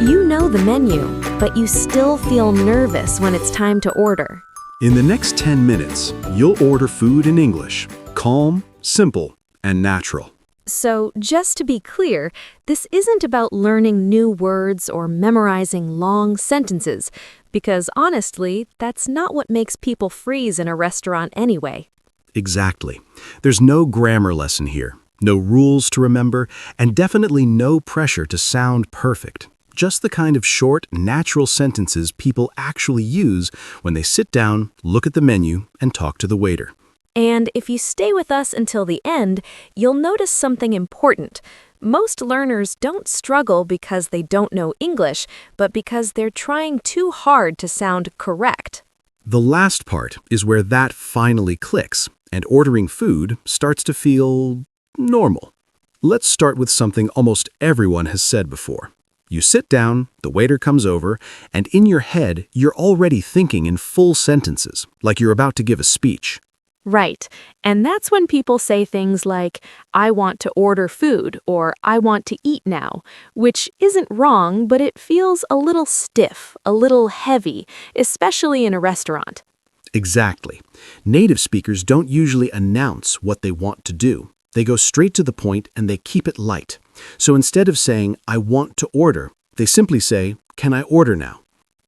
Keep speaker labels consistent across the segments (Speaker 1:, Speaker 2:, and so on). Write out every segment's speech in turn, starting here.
Speaker 1: You know the menu, but you still feel nervous when it's time to order.
Speaker 2: In the next 10 minutes, you'll order food in English. Calm, simple, and natural.
Speaker 1: So, just to be clear, this isn't about learning new words or memorizing long sentences, because honestly, that's not what makes people freeze in a restaurant anyway.
Speaker 2: Exactly. There's no grammar lesson here, no rules to remember, and definitely no pressure to sound perfect. Just the kind of short, natural sentences people actually use when they sit down, look at the menu, and talk to the waiter.
Speaker 1: And if you stay with us until the end, you'll notice something important. Most learners don't struggle because they don't know English, but because they're trying too hard to sound correct.
Speaker 2: The last part is where that finally clicks, and ordering food starts to feel normal. Let's start with something almost everyone has said before. You sit down, the waiter comes over, and in your head, you're already thinking in full sentences, like you're about to give a speech.
Speaker 1: Right. And that's when people say things like, I want to order food, or I want to eat now, which isn't wrong, but it feels a little stiff, a little heavy, especially in a restaurant.
Speaker 2: Exactly. Native speakers don't usually announce what they want to do. They go straight to the point and they keep it light. So instead of saying, I want to order, they simply say, can I order now?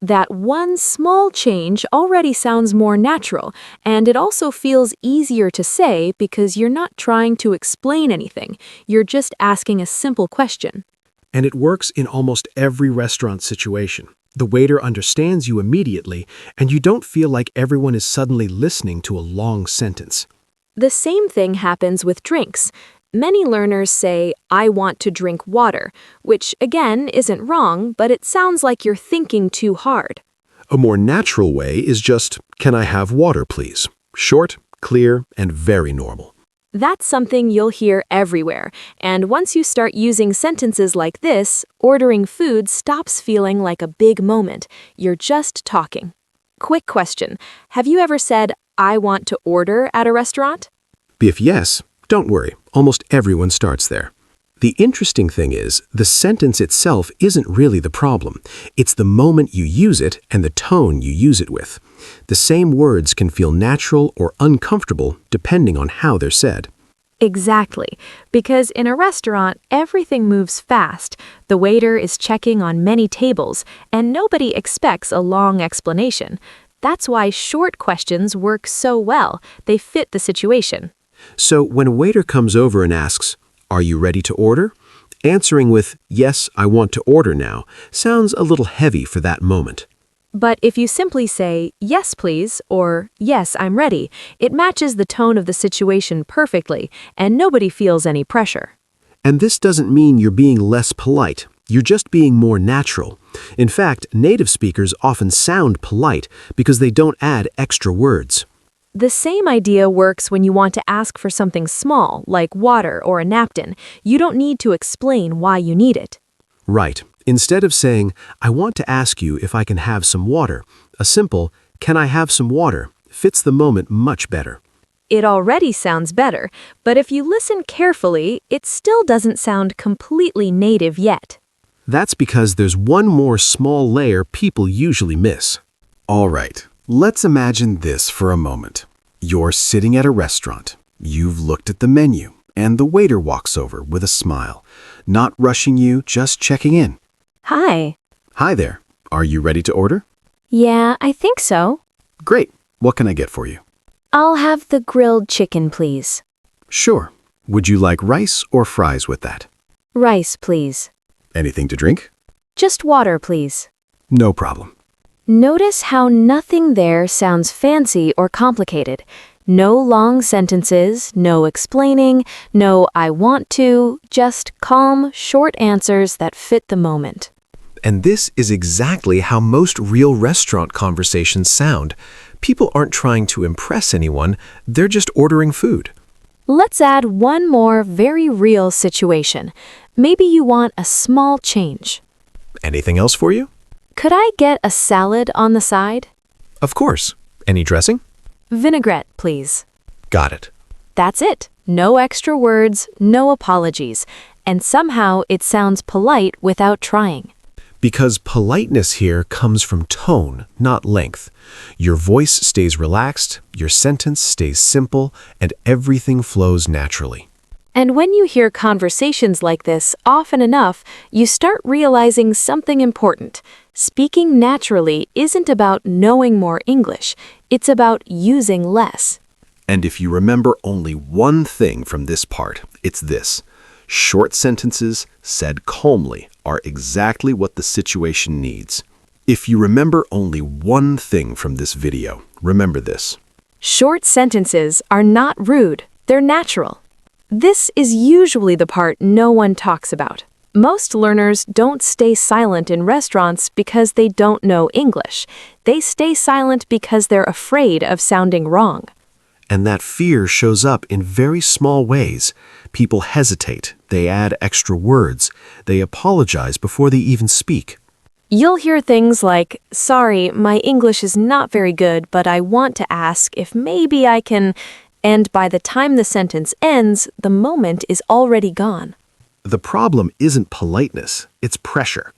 Speaker 1: That one small change already sounds more natural, and it also feels easier to say because you're not trying to explain anything. You're just asking a simple question.
Speaker 2: And it works in almost every restaurant situation. The waiter understands you immediately, and you don't feel like everyone is suddenly listening to a long sentence.
Speaker 1: The same thing happens with drinks. Many learners say, I want to drink water, which again isn't wrong, but it sounds like you're thinking too hard.
Speaker 2: A more natural way is just, can I have water, please? Short, clear, and very normal.
Speaker 1: That's something you'll hear everywhere, and once you start using sentences like this, ordering food stops feeling like a big moment. You're just talking. Quick question. Have you ever said, I want to order at a restaurant?
Speaker 2: If yes, don't worry, almost everyone starts there. The interesting thing is, the sentence itself isn't really the problem. It's the moment you use it and the tone you use it with. The same words can feel natural or uncomfortable depending on how they're said.
Speaker 1: Exactly, because in a restaurant, everything moves fast. The waiter is checking on many tables, and nobody expects a long explanation. That's why short questions work so well. They fit the situation.
Speaker 2: So when a waiter comes over and asks, are you ready to order? Answering with, yes, I want to order now, sounds a little heavy for that moment.
Speaker 1: But if you simply say, yes, please, or yes, I'm ready, it matches the tone of the situation perfectly, and nobody feels any pressure.
Speaker 2: And this doesn't mean you're being less polite. You're just being more natural. In fact, native speakers often sound polite because they don't add extra words.
Speaker 1: The same idea works when you want to ask for something small, like water or a napkin. You don't need to explain why you need it.
Speaker 2: Right. Instead of saying, I want to ask you if I can have some water, a simple, can I have some water, fits the moment much better.
Speaker 1: It already sounds better, but if you listen carefully, it still doesn't sound completely native yet.
Speaker 2: That's because there's one more small layer people usually miss. All right. Let's imagine this for a moment. You're sitting at a restaurant. You've looked at the menu, and the waiter walks over with a smile. Not rushing you, just checking in.
Speaker 1: Hi.
Speaker 2: Hi there. Are you ready to order?
Speaker 1: Yeah, I think so.
Speaker 2: Great. What can I get for you?
Speaker 1: I'll have the grilled chicken, please.
Speaker 2: Sure. Would you like rice or fries with that?
Speaker 1: Rice, please.
Speaker 2: Anything to drink?
Speaker 1: Just water, please.
Speaker 2: No problem.
Speaker 1: Notice how nothing there sounds fancy or complicated. No long sentences, no explaining, no I want to, just calm, short answers that fit the moment.
Speaker 3: And this is exactly how most real restaurant conversations sound. People aren't trying to impress anyone, they're just ordering food.
Speaker 1: Let's add one more very real situation. Maybe you want a small change.
Speaker 3: Anything else for you?
Speaker 1: Could I get a salad on the side?
Speaker 3: Of course. Any dressing?
Speaker 1: Vinaigrette, please.
Speaker 3: Got it.
Speaker 1: That's it. No extra words, no apologies. And somehow it sounds polite without trying.
Speaker 3: Because politeness here comes from tone, not length. Your voice stays relaxed, your sentence stays simple, and everything flows naturally.
Speaker 1: And when you hear conversations like this often enough, you start realizing something important. Speaking naturally isn't about knowing more English, it's about using less.
Speaker 2: And if you remember only one thing from this part, it's this. Short sentences, said calmly, are exactly what the situation needs. If you remember only one thing from this video, remember this.
Speaker 1: Short sentences are not rude, they're natural. This is usually the part no one talks about. Most learners don't stay silent in restaurants because they don't know English. They stay silent because they're afraid of sounding wrong.
Speaker 3: And that fear shows up in very small ways. People hesitate, they add extra words, they apologize before they even speak.
Speaker 1: You'll hear things like, "Sorry, my English is not very good, but I want to ask if maybe I can," and by the time the sentence ends, the moment is already gone.
Speaker 3: The problem isn't politeness, it's pressure.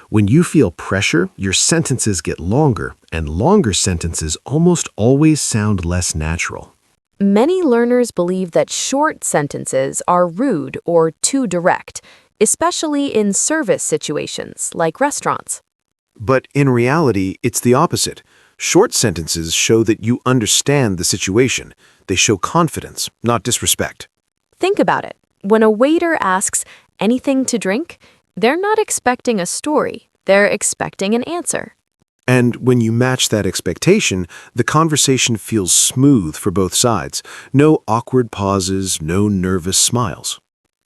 Speaker 3: When you feel pressure, your sentences get longer, and longer sentences almost always sound less natural.
Speaker 1: Many learners believe that short sentences are rude or too direct, especially in service situations like restaurants.
Speaker 3: But in reality, it's the opposite. Short sentences show that you understand the situation. They show confidence, not disrespect.
Speaker 1: Think about it. When a waiter asks, "Anything to drink?" they're not expecting a story, they're expecting an answer.
Speaker 3: And when you match that expectation, the conversation feels smooth for both sides. No awkward pauses, no nervous smiles.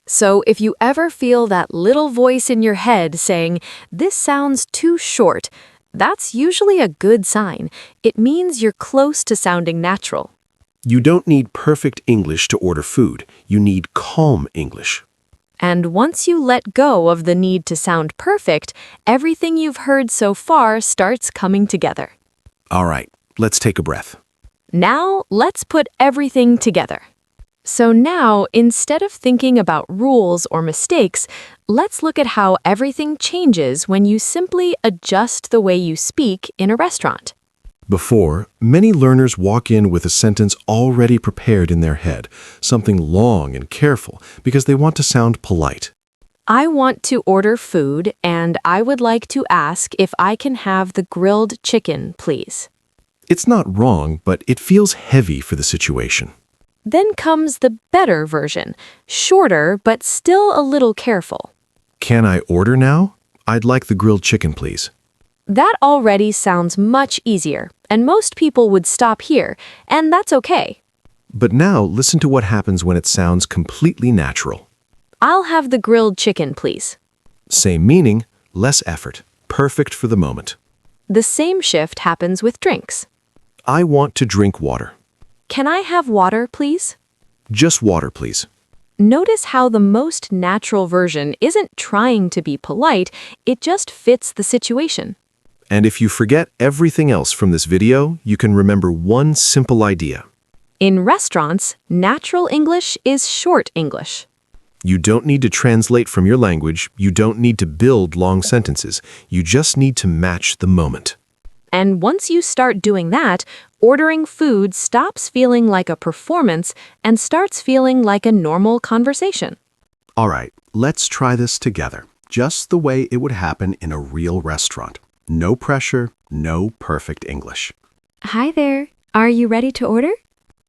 Speaker 1: So if you ever feel that little voice in your head saying, "This sounds too short," that's usually a good sign. It means you're close to sounding natural.
Speaker 3: You don't need perfect English to order food. You need calm English.
Speaker 1: And once you let go of the need to sound perfect, everything you've heard so far starts coming together.
Speaker 3: All right, let's take a breath.
Speaker 1: Now, let's put everything together. So now, instead of thinking about rules or mistakes, let's look at how everything changes when you simply adjust the way you speak in a restaurant.
Speaker 3: Before, many learners walk in with a sentence already prepared in their head, something long and careful, because they want to sound polite.
Speaker 1: I want to order food, and I would like to ask if I can have the grilled chicken, please.
Speaker 3: It's not wrong, but it feels heavy for the situation.
Speaker 1: Then comes the better version, shorter but still a little careful.
Speaker 3: Can I order now? I'd like the grilled chicken, please.
Speaker 1: That already sounds much easier, and most people would stop here, and that's okay.
Speaker 3: But now listen to what happens when it sounds completely natural.
Speaker 1: I'll have the grilled chicken, please.
Speaker 3: Same meaning, less effort. Perfect for the moment.
Speaker 1: The same shift happens with drinks.
Speaker 3: I want to drink water.
Speaker 1: Can I have water, please?
Speaker 3: Just water, please.
Speaker 1: Notice how the most natural version isn't trying to be polite, it just fits the situation.
Speaker 3: And if you forget everything else from this video, you can remember one simple idea.
Speaker 1: In restaurants, natural English is short English.
Speaker 3: You don't need to translate from your language. You don't need to build long sentences. You just need to match the moment.
Speaker 1: And once you start doing that, ordering food stops feeling like a performance and starts feeling like a normal conversation.
Speaker 2: All right, let's try this together, just the way it would happen in a real restaurant. No pressure, no perfect English.
Speaker 1: Hi there. Are you ready to order?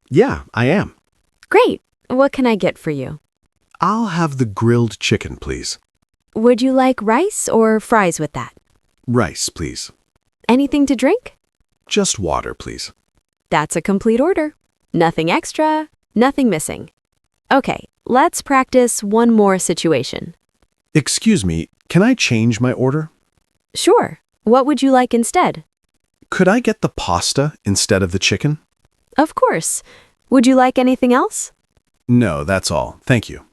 Speaker 2: Yeah, I am.
Speaker 1: Great. What can I get for you?
Speaker 2: I'll have the grilled chicken, please.
Speaker 1: Would you like rice or fries with that?
Speaker 2: Rice, please.
Speaker 1: Anything to drink?
Speaker 2: Just water, please.
Speaker 1: That's a complete order. Nothing extra, nothing missing. Okay, let's practice one more situation.
Speaker 2: Excuse me, can I change my order?
Speaker 1: Sure. What would you like instead?
Speaker 2: Could I get the pasta instead of the chicken?
Speaker 1: Of course. Would you like anything else?
Speaker 2: No, that's all. Thank you.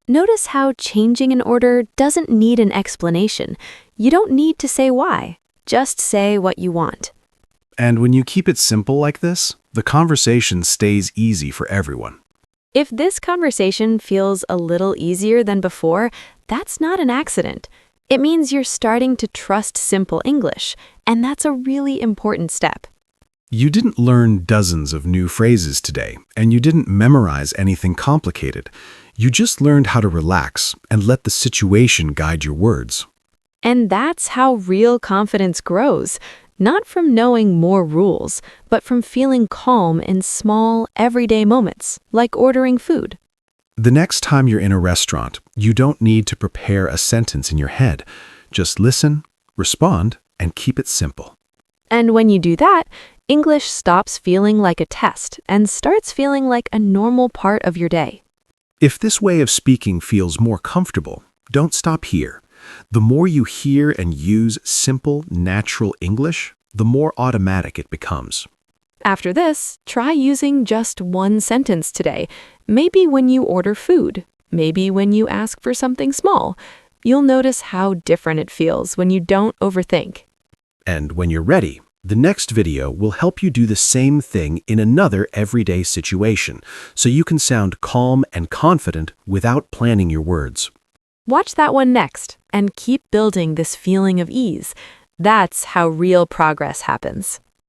Speaker 1: Notice how changing an order doesn't need an explanation. You don't need to say why. Just say what you want.
Speaker 2: And when you keep it simple like this, the conversation stays easy for everyone.
Speaker 1: If this conversation feels a little easier than before, that's not an accident. It means you're starting to trust simple English, and that's a really important step.
Speaker 2: You didn't learn dozens of new phrases today, and you didn't memorize anything complicated. You just learned how to relax and let the situation guide your words.
Speaker 1: And that's how real confidence grows, not from knowing more rules, but from feeling calm in small, everyday moments, like ordering food.
Speaker 2: The next time you're in a restaurant, you don't need to prepare a sentence in your head. Just listen, respond, and keep it simple.
Speaker 1: And when you do that, English stops feeling like a test and starts feeling like a normal part of your day.
Speaker 2: If this way of speaking feels more comfortable, don't stop here. The more you hear and use simple, natural English, the more automatic it becomes.
Speaker 1: After this, try using just one sentence today. Maybe when you order food, maybe when you ask for something small. You'll notice how different it feels when you don't overthink.
Speaker 2: And when you're ready, the next video will help you do the same thing in another everyday situation, so you can sound calm and confident without planning your words.
Speaker 1: Watch that one next and keep building this feeling of ease. That's how real progress happens.